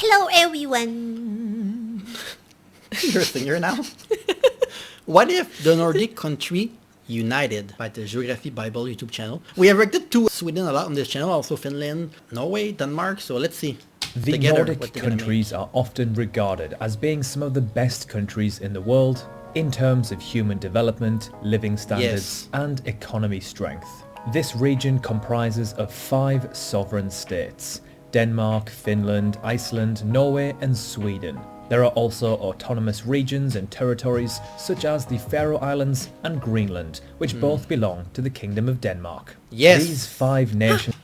Hello everyone. You're a singer now? What if the Nordic country united by the Geography Bible YouTube channel? We have reacted to Sweden a lot on this channel, also Finland, Norway, Denmark, so let's see. The Nordic countries are often regarded as being some of the best countries in the world in terms of human development, living standards, and economy strength. This region comprises of 5 sovereign states: Denmark, Finland, Iceland, Norway, and Sweden. There are also autonomous regions and territories such as the Faroe Islands and Greenland, which both belong to the Kingdom of Denmark. Yes. These 5 nations...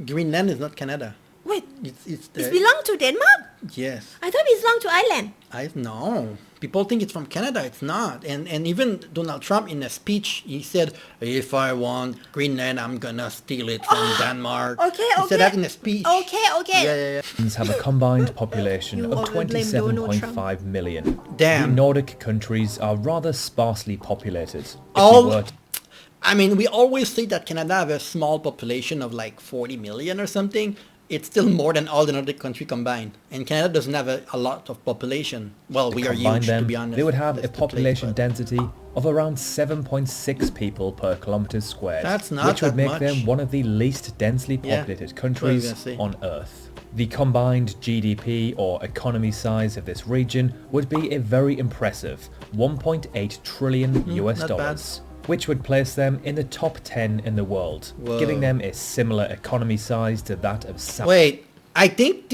Greenland is not Canada. Wait, It belong to Denmark? Yes. I thought it belonged to Ireland. No. People think it's from Canada. It's not. And even Donald Trump in a speech, he said, if I want Greenland, I'm gonna steal it from Denmark. Okay. He said that in a speech. Okay. Yeah. have a combined population You of always blame Donald 27.5 million. Damn. The Nordic countries are rather sparsely populated. I mean, we always say that Canada have a small population of like 40 million or something. It's still more than all the Nordic countries combined. And Canada doesn't have a lot of population. Well, we are huge, to be honest. They would have a That's the population place, density of around 7.6 people per kilometre squared. That's not which would that make much. them one of the least densely populated countries on Earth. The combined GDP or economy size of this region would be a very impressive 1.8 trillion US dollars. Which would place them in the top 10 in the world, giving them a similar economy size to that of Wait, I think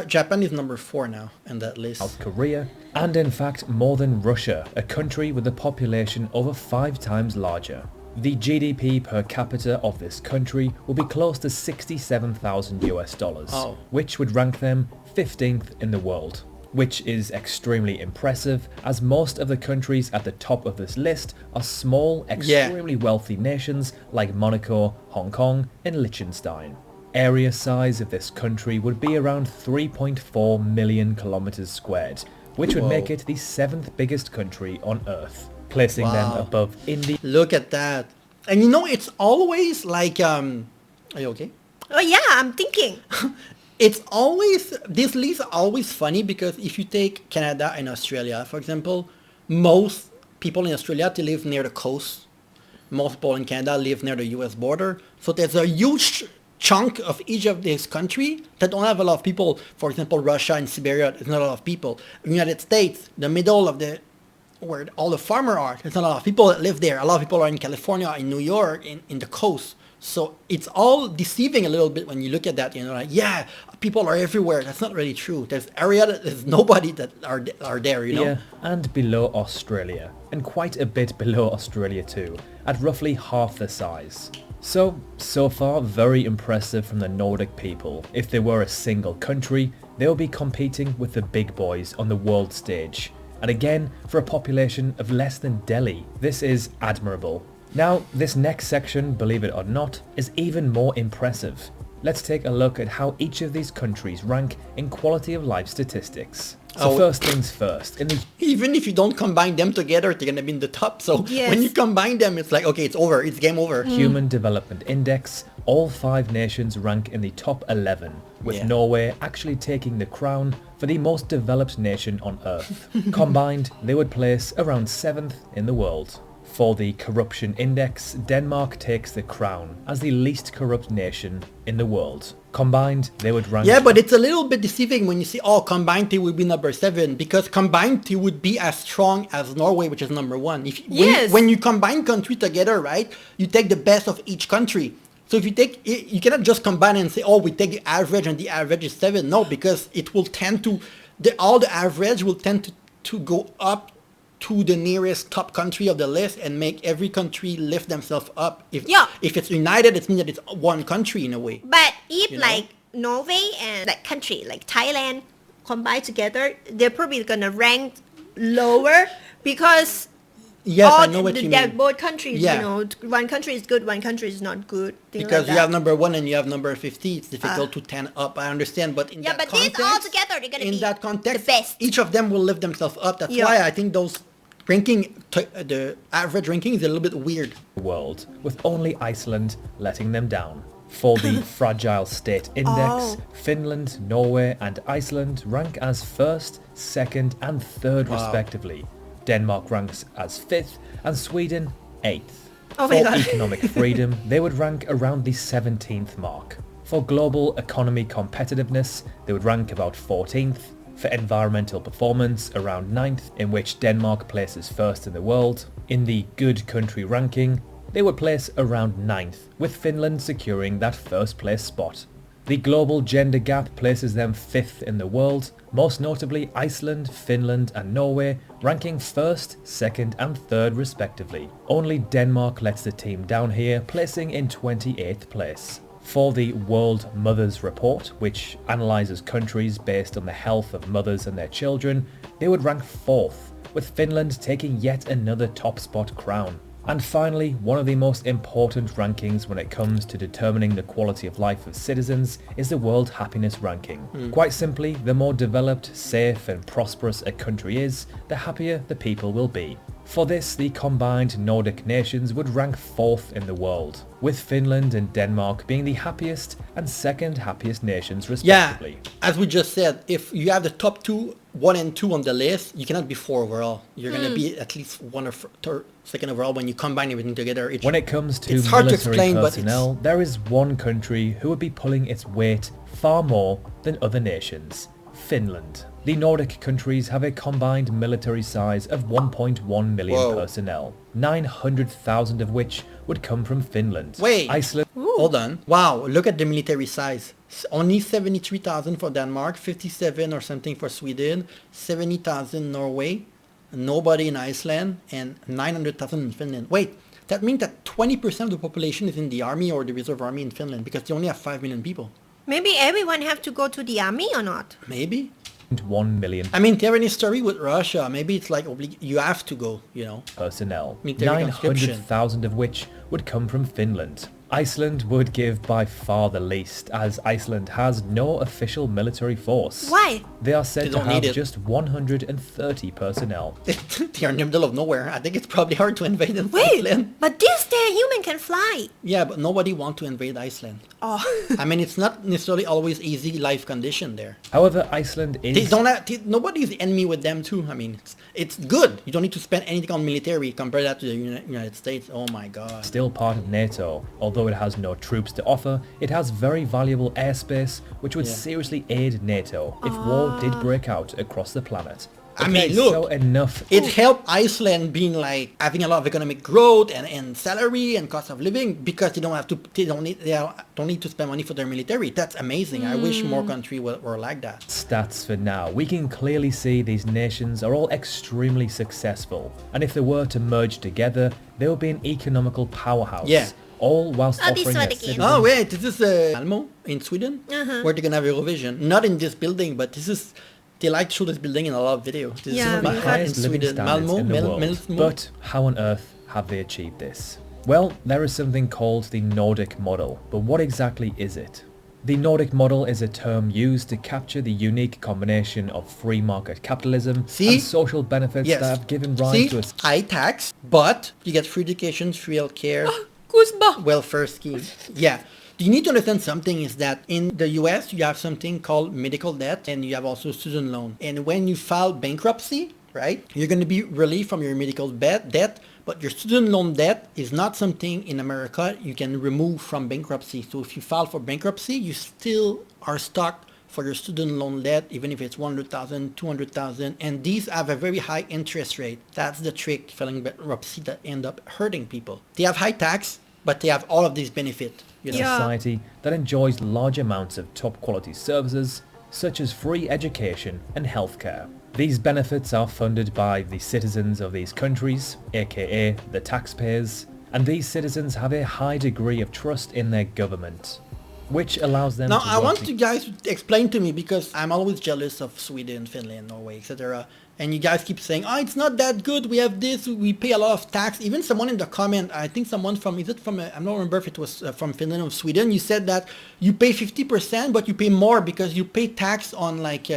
Japan is number 4 now on that list. South Korea, and in fact more than Russia, a country with a population over 5 times larger. The GDP per capita of this country will be close to 67,000 US dollars, which would rank them 15th in the world. Which is extremely impressive, as most of the countries at the top of this list are small, extremely wealthy nations like Monaco, Hong Kong, and Liechtenstein. Area size of this country would be around 3.4 million kilometers squared, which would make it the 7th biggest country on Earth, placing them above India. Look at that. And you know, it's always like, are you okay? Oh yeah, I'm thinking. It's always, this list is always funny because if you take Canada and Australia, for example, most people in Australia, they live near the coast. Most people in Canada live near the US border. So there's a huge chunk of each of these countries that don't have a lot of people. For example, Russia and Siberia, there's not a lot of people. United States, the middle of where all the farmers are, there's not a lot of people that live there. A lot of people are in California, in New York, in the coast. So it's all deceiving a little bit when you look at that, you know, like, yeah, people are everywhere. That's not really true. There's area that there's nobody that are there, you know? Yeah, and below Australia, and quite a bit below Australia too, at roughly half the size. So far, very impressive from the Nordic people. If they were a single country, they will be competing with the big boys on the world stage. And again, for a population of less than Delhi, this is admirable. Now, this next section, believe it or not, is even more impressive. Let's take a look at how each of these countries rank in quality of life statistics. So first things first. Even if you don't combine them together, they're going to be in the top. So when you combine them, it's like, okay, it's over. It's game over. Human Development Index, all 5 nations rank in the top 11, with Norway actually taking the crown for the most developed nation on Earth. Combined, they would place around 7th in the world. For the Corruption Index, Denmark takes the crown as the least corrupt nation in the world. Combined, they would rank... Yeah, but it's a little bit deceiving when you see, combined they would be number 7, because combined they would be as strong as Norway, which is number 1. When you combine countries together, right, you take the best of each country. So if you take, you cannot just combine and say, we take the average and the average is 7. No, because it will tend to, all the average will tend to go up to the nearest top country of the list and make every country lift themselves up. If it's united, it means that it's one country in a way. But if like Norway and like country like Thailand combined together, they're probably gonna rank lower because I know what you mean. Both countries, you know, one country is good, one country is not good. Because you have number 1 and you have number 50, it's difficult to 10 up. I understand, but in that context, these all together, they're gonna be that context, the best. Each of them will lift themselves up. That's why I think those ranking, the average ranking is a little bit weird. World, with only Iceland letting them down. For the Fragile State Index, Oh. Finland, Norway and Iceland rank as first, second and third respectively. Denmark ranks as fifth and Sweden eighth. Oh my For God. economic freedom, they would rank around the 17th mark. For global economy competitiveness, they would rank about 14th. For environmental performance, around 9th, in which Denmark places first in the world. In the good country ranking, they would place around 9th, with Finland securing that first place spot. The global gender gap places them 5th in the world, most notably Iceland, Finland and Norway ranking 1st, 2nd and 3rd respectively. Only Denmark lets the team down here, placing in 28th place. For the World Mothers Report, which analyses countries based on the health of mothers and their children, they would rank 4th, with Finland taking yet another top spot crown. And finally, one of the most important rankings when it comes to determining the quality of life of citizens is the World Happiness Ranking. Quite simply, the more developed, safe and prosperous a country is, the happier the people will be. For this, the combined Nordic nations would rank 4th in the world, with Finland and Denmark being the happiest and second happiest nations respectively. Yeah, as we just said, if you have the top 1 and 2 on the list, you cannot be 4 overall. You're going to be at least 1 or 2nd overall when you combine everything together. When it comes to it's hard to military explain, personnel, there is one country who would be pulling its weight far more than other nations: Finland. The Nordic countries have a combined military size of 1.1 million Whoa. personnel, 900,000 of which would come from Finland. Wait. Iceland. Hold on. Wow, look at the military size. Only 73,000 for Denmark, 57 or something for Sweden, 70,000 Norway, nobody in Iceland, and 900,000 in Finland. Wait, that means that 20% of the population is in the army or the reserve army in Finland because they only have 5 million people. Maybe everyone have to go to the army or not? Maybe. 1 million I mean, do you have any story with Russia? Maybe it's like you have to go, you know. personnel, Military conscription. 900,000 of which would come from Finland. Iceland would give by far the least, as Iceland has no official military force. Why? They are said They to don't have need it. just 130 personnel. They are in the middle of nowhere. I think it's probably hard to invade in Wait, Iceland. but this there human can fly. Yeah, but nobody wants to invade Iceland. Oh. I mean, it's not necessarily always easy life condition there. However, Iceland They is don't have, nobody's the enemy with them too. I mean, it's good. You don't need to spend anything on military. Compare that to the United States. Oh my God. still part of NATO. Although it has no troops to offer, it has very valuable airspace, which would Yeah. seriously aid NATO if war did break out across the planet. I mean, look, so enough. It helped Iceland being like having a lot of economic growth and salary and cost of living because they don't need to spend money for their military. That's amazing. I wish more countries were like that. Stats for now. We can clearly see these nations are all extremely successful, and if they were to merge together, they would be an economical powerhouse. Yeah. All whilst Oh, this offering one their again. citizens Oh wait, this is Malmo in Sweden, where they're gonna have Eurovision. Not in this building, but this is. They like to show this building in a lot of videos. This Yeah, is we in have- highest living Sweden. standards Malmo, in the world. Malmo. But how on earth have they achieved this? Well, there is something called the Nordic model, but what exactly is it? The Nordic model is a term used to capture the unique combination of free market capitalism See? and social benefits Yes. that have given rise See, to a high tax, but you get free education, free healthcare, Goosebumps. welfare scheme. Yeah. You need to understand something is that in the US, you have something called medical debt and you have also student loan. And when you file bankruptcy, right, you're going to be relieved from your medical debt, but your student loan debt is not something in America you can remove from bankruptcy. So if you file for bankruptcy, you still are stuck for your student loan debt, even if it's 100,000, 200,000, and these have a very high interest rate. That's the trick filing bankruptcy that end up hurting people. They have high tax, but they have all of these benefits. You know? Yeah. society that enjoys large amounts of top quality services such as free education and healthcare. These benefits are funded by the citizens of these countries, aka the taxpayers, and these citizens have a high degree of trust in their government, which allows them Now, to I work want you guys to explain to me, because I'm always jealous of Sweden, Finland, Norway, etc. And you guys keep saying, oh, it's not that good. We have this. We pay a lot of tax. Even someone in the comment, I think someone from, is it from, I don't remember if it was from Finland or Sweden. You said that you pay 50%, but you pay more because you pay tax on like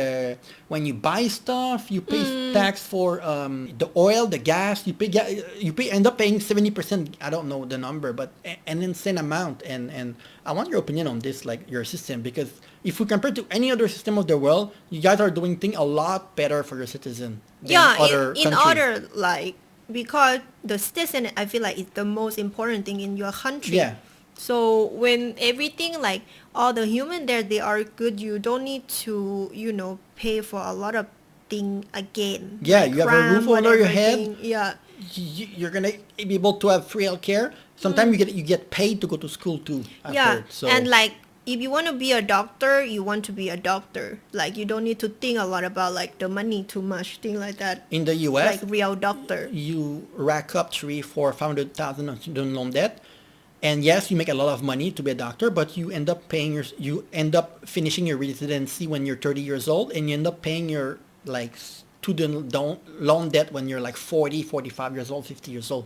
when you buy stuff. You pay tax for the oil, the gas. You end up paying 70%. I don't know the number, but an insane amount. And I want your opinion on this, like your system, because if we compare to any other system of the world, you guys are doing things a lot better for your citizen than other countries. In order, like, because the citizen, I feel like is the most important thing in your country. Yeah. So when everything, like all the human there, they are good, you don't need to, pay for a lot of thing again. Yeah, like you have a roof over your head. Yeah. You're gonna be able to have free healthcare. Sometimes you get paid to go to school too. Yeah, and like if you want to be a doctor, you want to be a doctor. Like you don't need to think a lot about like the money too much, thing like that. In the U.S., like real doctor, you rack up 300,000-400,000 on student loan debt, and yes, you make a lot of money to be a doctor, but you end up finishing your residency when you're 30 years old, and you end up paying your like student loan debt when you're like 40, 45 years old, 50 years old,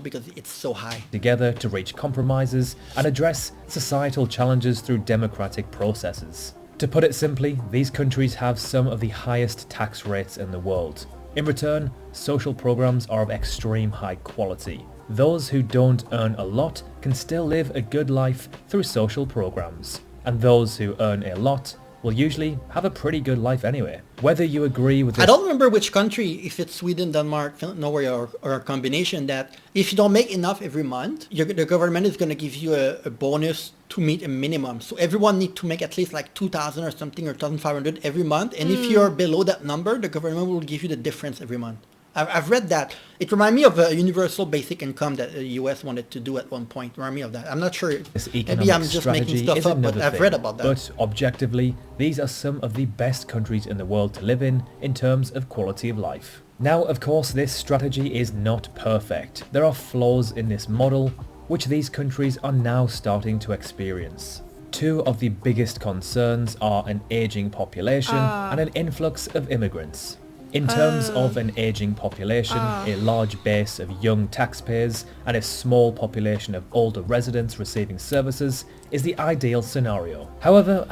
because it's so high. Together to reach compromises and address societal challenges through democratic processes. To put it simply, these countries have some of the highest tax rates in the world. In return, social programs are of extreme high quality. Those who don't earn a lot can still live a good life through social programs. And those who earn a lot will usually have a pretty good life anyway. Whether you agree with this... I don't remember which country, if it's Sweden, Denmark, Finland, Norway, or a combination, that if you don't make enough every month, the government is going to give you a bonus to meet a minimum. So everyone needs to make at least like 2,000 or something, or 2,500 every month. And if you're below that number, the government will give you the difference every month. I've read that. It reminds me of a universal basic income that the US wanted to do at one point. Remind me of that. I'm not sure. Maybe I'm just making stuff up, but I've read about that. But objectively, these are some of the best countries in the world to live in terms of quality of life. Now, of course, this strategy is not perfect. There are flaws in this model, which these countries are now starting to experience. Two of the biggest concerns are an aging population and an influx of immigrants. In terms of an aging population, a large base of young taxpayers and a small population of older residents receiving services is the ideal scenario. However,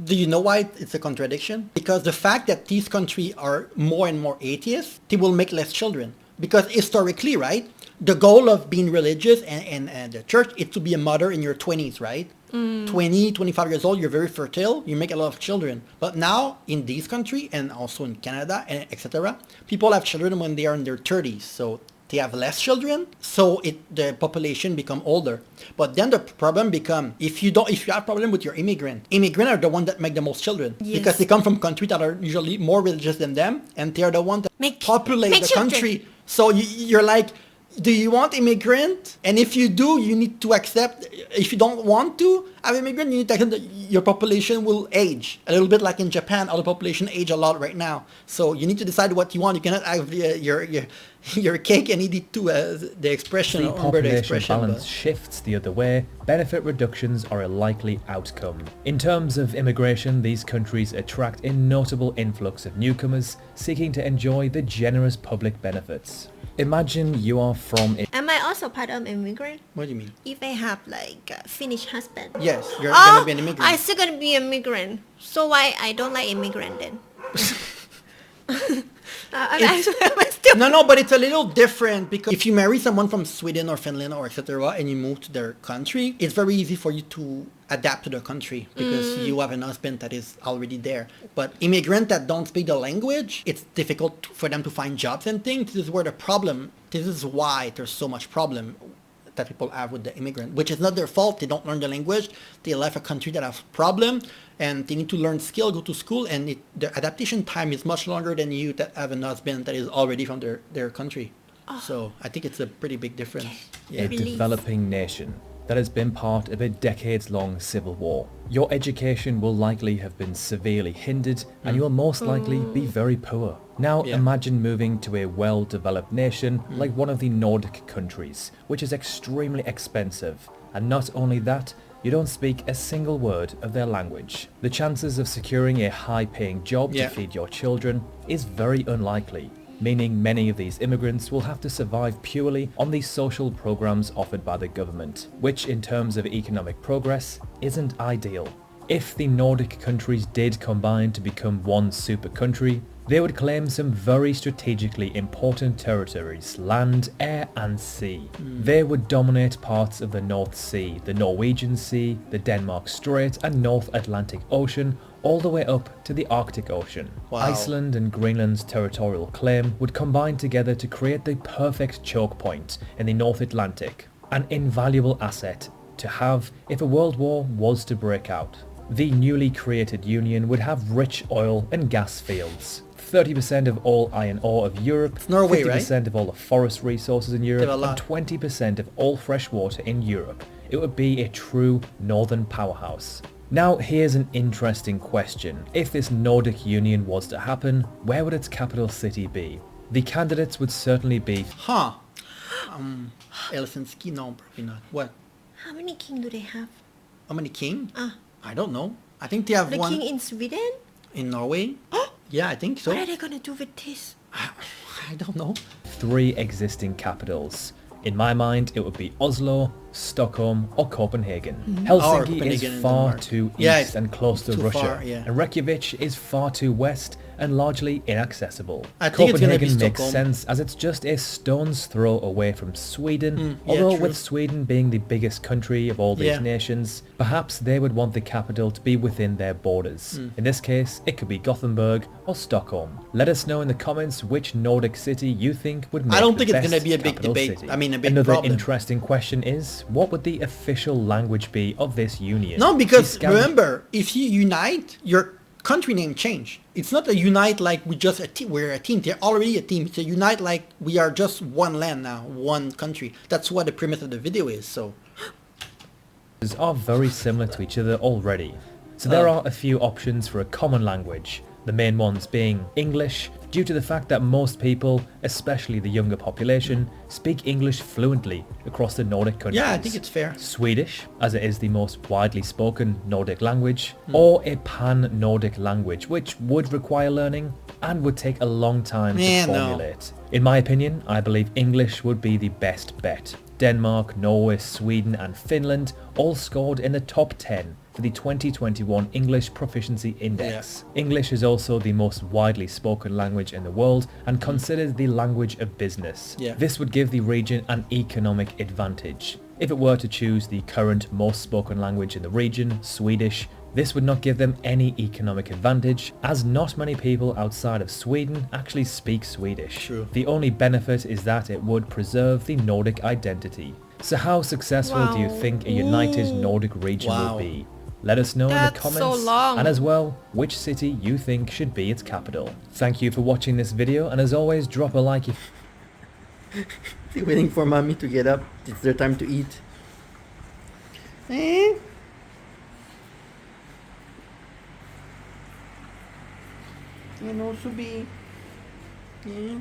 Do you know why it's a contradiction? Because the fact that these countries are more and more atheists, they will make less children. Because historically, right, the goal of being religious and the church is to be a mother in your 20s, right? 20, 25 years old, you're very fertile, you make a lot of children. But now, in this country, and also in Canada, and etc., people have children when they are in their 30s. So they have less children, so the population become older. But then the problem become, if you have problem with your immigrants are the ones that make the most children. Yes. Because they come from countries that are usually more religious than them, and they are the ones that populate the country. So you're like, do you want immigrant? And if you do, you need to accept. If you don't want to have immigrant, you need to accept that your population will age. A little bit like in Japan, all the population age a lot right now. So you need to decide what you want. You cannot have your cake and eat it too. The expression, the population balance shifts the other way, benefit reductions are a likely outcome. In terms of immigration, these countries attract a notable influx of newcomers seeking to enjoy the generous public benefits. Imagine you are from... Am I also part of immigrant? What do you mean? If I have like a Finnish husband. Yes, you're going to be an immigrant. I'm still going to be immigrant. So why I don't like immigrant then? No, but it's a little different because if you marry someone from Sweden or Finland or etc. and you move to their country, it's very easy for you to adapt to the country because you have an husband that is already there. But immigrants that don't speak the language, it's difficult for them to find jobs and things. This is why there's so much problem that people have with the immigrant, which is not their fault. They don't learn the language. They left a country that has problem, and they need to learn skill, go to school, and the adaptation time is much longer than you that have a husband that is already from their country. So I think it's a pretty big difference. A developing nation that has been part of a decades-long civil war. Your education will likely have been severely hindered and you will most likely be very poor. Now imagine moving to a well-developed nation like one of the Nordic countries, which is extremely expensive. And not only that, you don't speak a single word of their language. The chances of securing a high-paying job to feed your children is very unlikely, meaning many of these immigrants will have to survive purely on the social programs offered by the government, which in terms of economic progress isn't ideal. If the Nordic countries did combine to become one super country, they would claim some very strategically important territories, land, air and sea. They would dominate parts of the North Sea, the Norwegian Sea, the Denmark Strait and North Atlantic Ocean, all the way up to the Arctic Ocean. Wow. Iceland and Greenland's territorial claim would combine together to create the perfect choke point in the North Atlantic, an invaluable asset to have if a world war was to break out. The newly created union would have rich oil and gas fields. 30% of all iron ore of Europe, It's Norway, 50% right? of all the forest resources in They have Europe, a lot. and 20% of all fresh water in Europe. It would be a true northern powerhouse. Now here's an interesting question. If this Nordic Union was to happen, where would its capital city be? The candidates would certainly be Huh. Helsinki? No, probably not. What? How many king do they have? How many king? Ah, I don't know. I think they have the one king in Sweden? in Norway. Yeah, I think so. What are they gonna do with this? I don't know. 3 existing capitals. In my mind, it would be Oslo, Stockholm or Copenhagen. Or Helsinki Copenhagen is in far Denmark. too Yeah, east and close to too Russia, far, yeah. and Reykjavik is far too west and largely inaccessible. I think it's gonna be Copenhagen makes Stockholm. sense as it's just a stone's throw away from Sweden, yeah, although true. with Sweden being the biggest country of all these Yeah. nations, perhaps they would want the capital to be within their borders. In this case, it could be Gothenburg or Stockholm. Let us know in the comments which Nordic city you think would make I don't the think it's best gonna be a big capital debate. city. I mean, a big Another problem. interesting question is, what would the official language be of this union? No, because The Scandi- remember, if you unite, your country name change. It's not a unite like we just a team. We're a team. They're already a team. It's a unite like we are just one land now, one country. That's what the premise of the video is. So are very similar to each other already. So there are a few options for a common language, the main ones being English, due to the fact that most people, especially the younger population, speak English fluently across the Nordic countries. yeah, I think it's fair. Swedish, as it is the most widely spoken Nordic language, or a pan-Nordic language, which would require learning and would take a long time Yeah, to no. formulate. In my opinion, I believe English would be the best bet. Denmark, Norway, Sweden and Finland all scored in the top 10 for the 2021 English Proficiency Index. English is also the most widely spoken language in the world and considered the language of business. Yeah. This would give the region an economic advantage. If it were to choose the current most spoken language in the region, Swedish, this would not give them any economic advantage, as not many people outside of Sweden actually speak Swedish. True. The only benefit is that it would preserve the Nordic identity. So how successful do you Wow. think a united Nordic region Wow. will be? Let us know in the That's so comments, long. and as well, which city you think should be its capital. Thank you for watching this video, and as always, drop a like if They're waiting for mommy to get up. It's their time to eat. Eh? Hello, Subi. Yeah.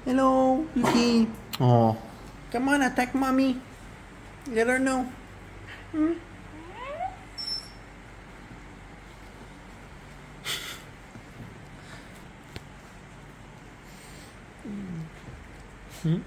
Hello, Yuki. Oh. Come on, attack mommy. Let her know. Hmm? Hmm?